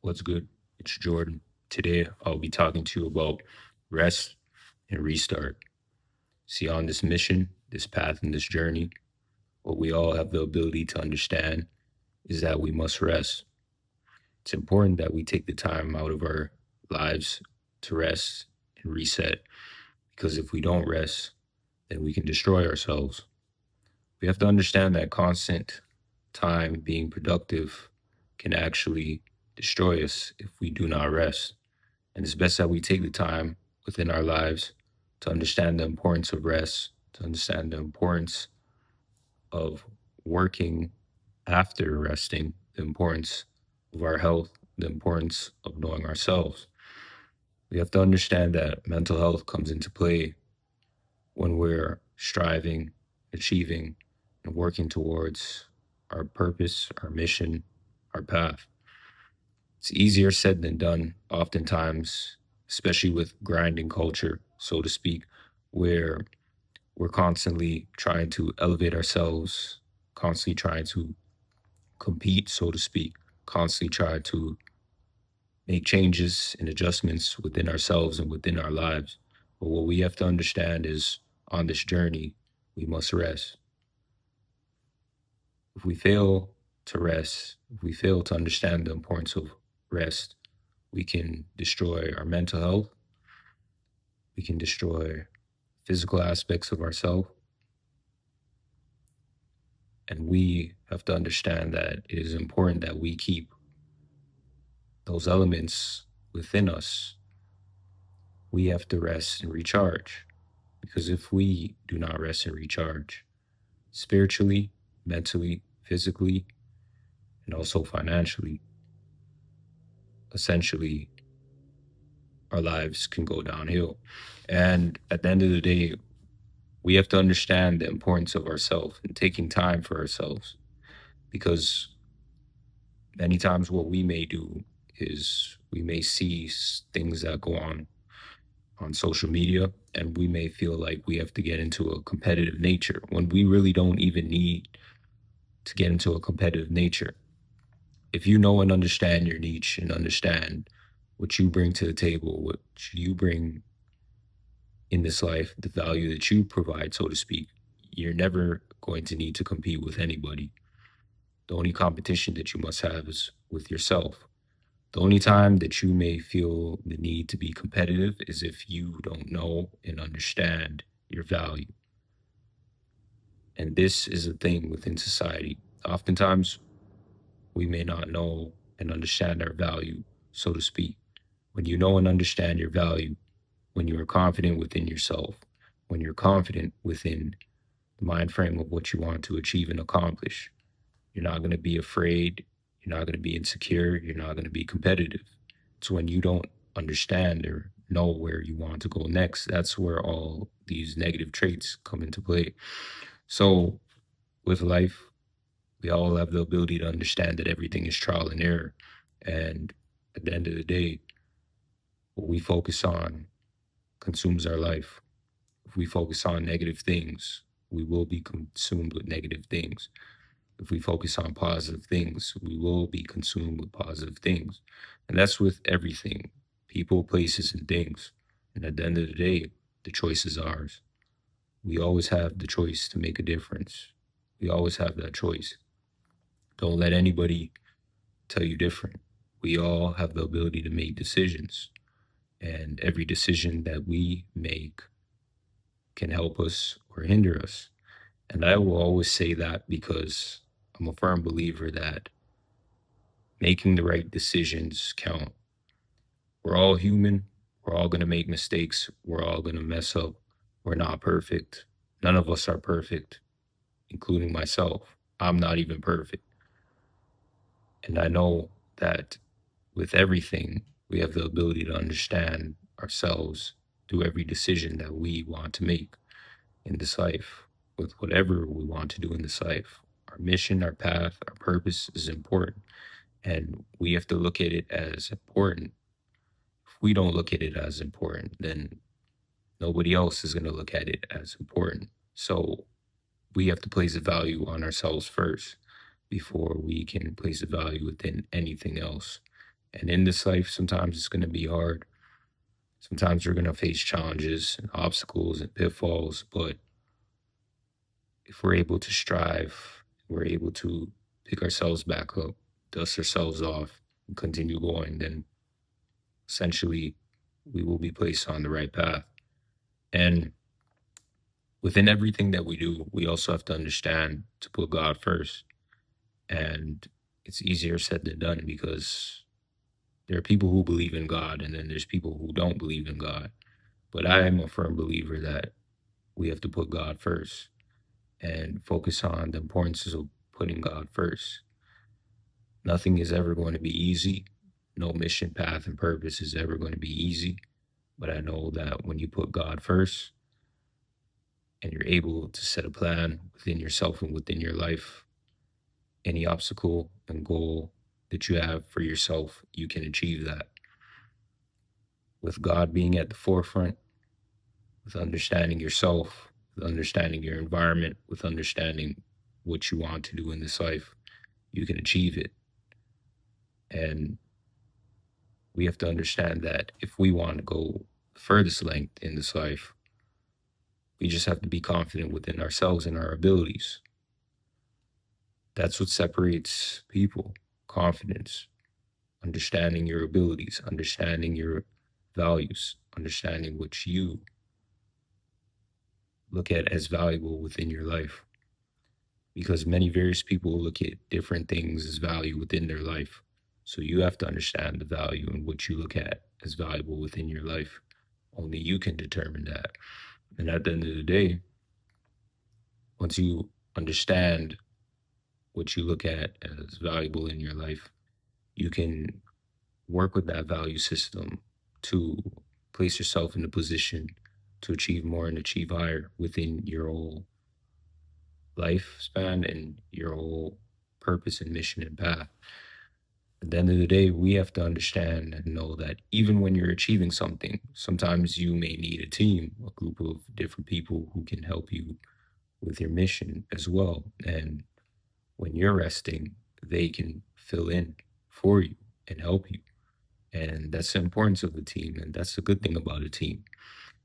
What's good? It's Jordan. Today, I'll be talking to you about rest and restart. See, on this mission, this path, and this journey, what we all have the ability to understand is that we must rest. It's important that we take the time out of our lives to rest and reset because if we don't rest, then we can destroy ourselves. We have to understand that constant time being productive can actually destroy us if we do not rest. And it's best that we take the time within our lives to understand the importance of rest, to understand the importance of working after resting, the importance of our health, the importance of knowing ourselves. We have to understand that mental health comes into play when we're striving, achieving, and working towards our purpose, our mission, our path. It's easier said than done, oftentimes, especially with grinding culture, so to speak, where we're constantly trying to elevate ourselves, constantly trying to compete, so to speak, constantly try to make changes and adjustments within ourselves and within our lives. But what we have to understand is on this journey, we must rest. If we fail to rest, if we fail to understand the importance of rest, we can destroy our mental health, we can destroy physical aspects of ourselves, and we have to understand that it is important that we keep those elements within us. We have to rest and recharge because if we do not rest and recharge spiritually, mentally, physically, and also financially, essentially our lives can go downhill. And at the end of the day, we have to understand the importance of ourselves and taking time for ourselves because many times what we may do is we may see things that go on social media and we may feel like we have to get into a competitive nature when we really don't even need to get into a competitive nature. If you know and understand your niche and understand what you bring to the table, what you bring in this life, the value that you provide, so to speak, you're never going to need to compete with anybody. The only competition that you must have is with yourself. The only time that you may feel the need to be competitive is if you don't know and understand your value. And this is a thing within society. Oftentimes, we may not know and understand our value, so to speak. When you know and understand your value, when you are confident within yourself, when you're confident within the mind frame of what you want to achieve and accomplish, you're not going to be afraid. You're not going to be insecure. You're not going to be competitive. It's when you don't understand or know where you want to go next. That's where all these negative traits come into play. So, with life, we all have the ability to understand that everything is trial and error. And at the end of the day, what we focus on consumes our life. If we focus on negative things, we will be consumed with negative things. If we focus on positive things, we will be consumed with positive things. And that's with everything people, places, and things. And at the end of the day, the choice is ours. We always have the choice to make a difference. We always have that choice. Don't let anybody tell you different. We all have the ability to make decisions. And every decision that we make can help us or hinder us. And I will always say that because I'm a firm believer that making the right decisions count. We're all human. We're all going to make mistakes. We're all going to mess up. We're not perfect. None of us are perfect, including myself. I'm not even perfect. And I know that with everything, we have the ability to understand ourselves through every decision that we want to make in this life, with whatever we want to do in this life. Our mission, our path, our purpose is important. And we have to look at it as important. If we don't look at it as important, then nobody else is going to look at it as important. So we have to place a value on ourselves first before we can place a value within anything else. And in this life, sometimes it's going to be hard. Sometimes we're going to face challenges and obstacles and pitfalls. But if we're able to strive, we're able to pick ourselves back up, dust ourselves off, and continue going, then essentially we will be placed on the right path. And within everything that we do, we also have to understand to put God first. And it's easier said than done because there are people who believe in God and then there's people who don't believe in God. But I am a firm believer that we have to put God first and focus on the importance of putting God first. Nothing is ever going to be easy. No mission, path, and purpose is ever going to be easy. But I know that when you put God first and you're able to set a plan within yourself and within your life, any obstacle and goal that you have for yourself, you can achieve that. With God being at the forefront, with understanding yourself, with understanding your environment, with understanding what you want to do in this life, you can achieve it. And we have to understand that if we want to go the furthest length in this life, we just have to be confident within ourselves and our abilities. That's what separates people: confidence, understanding your abilities, understanding your values, understanding what you look at as valuable within your life. Because many various people look at different things as value within their life. So you have to understand the value and what you look at as valuable within your life. Only you can determine that. And at the end of the day, once you understand what you look at as valuable in your life, you can work with that value system to place yourself in a position to achieve more and achieve higher within your whole lifespan and your whole purpose and mission and path. At the end of the day, we have to understand and know that even when you're achieving something, sometimes you may need a team, a group of different people who can help you with your mission as well. And when you're resting, they can fill in for you and help you. And that's the importance of the team. And that's the good thing about a team.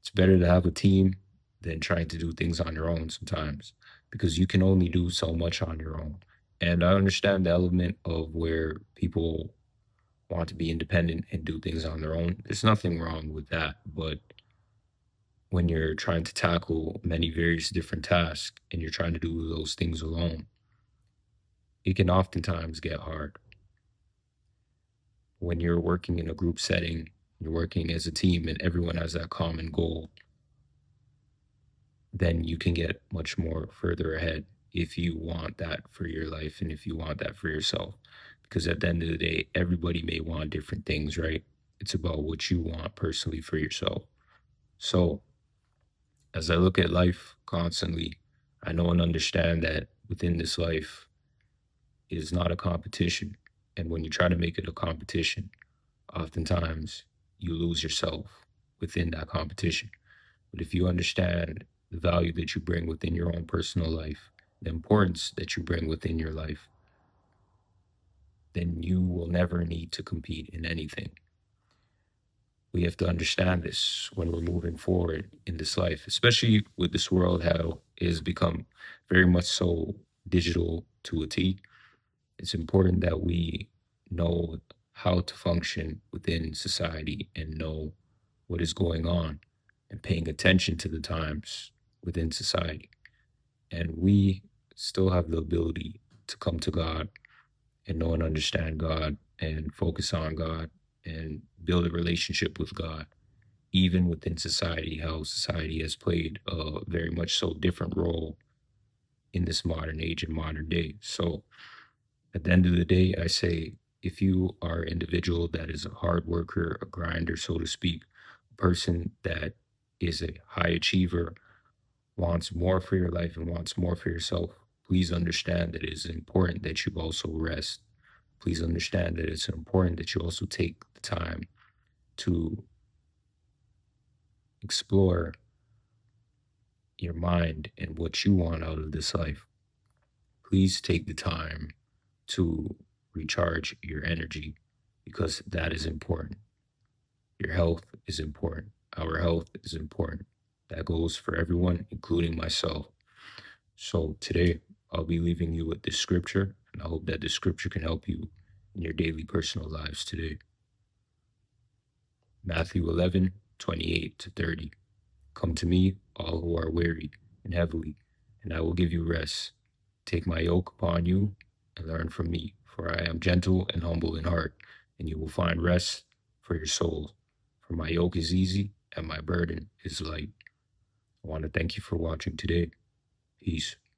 It's better to have a team than trying to do things on your own sometimes because you can only do so much on your own. And I understand the element of where people want to be independent and do things on their own. There's nothing wrong with that. But when you're trying to tackle many various different tasks and you're trying to do those things alone, it can oftentimes get hard. When you're working in a group setting, you're working as a team and everyone has that common goal, then you can get much more further ahead if you want that for your life and if you want that for yourself. Because at the end of the day, everybody may want different things, right? It's about what you want personally for yourself. So as I look at life constantly, I know and understand that within this life is not a competition. And when you try to make it a competition, oftentimes you lose yourself within that competition. But if you understand the value that you bring within your own personal life, the importance that you bring within your life, then you will never need to compete in anything. We have to understand this when we're moving forward in this life, especially with this world, how it has become very much so digital to a T. It's important that we know how to function within society and know what is going on and paying attention to the times within society. And we still have the ability to come to God and know and understand God and focus on God and build a relationship with God, even within society, how society has played a very much so different role in this modern age and modern day. So at the end of the day, I say if you are an individual that is a hard worker, a grinder, so to speak, a person that is a high achiever, wants more for your life and wants more for yourself, please understand that it is important that you also rest. Please understand that it's important that you also take the time to explore your mind and what you want out of this life. Please take the time to recharge your energy because that is important. Your health is important. Our health is important. That goes for everyone, including myself. So today, I'll be leaving you with this scripture, and I hope that this scripture can help you in your daily personal lives today. Matthew 11:28-30. Come to me, all who are weary and heavily, and I will give you rest. Take my yoke upon you and learn from me, for I am gentle and humble in heart, and you will find rest for your souls. For my yoke is easy and my burden is light. I want to thank you for watching today. Peace.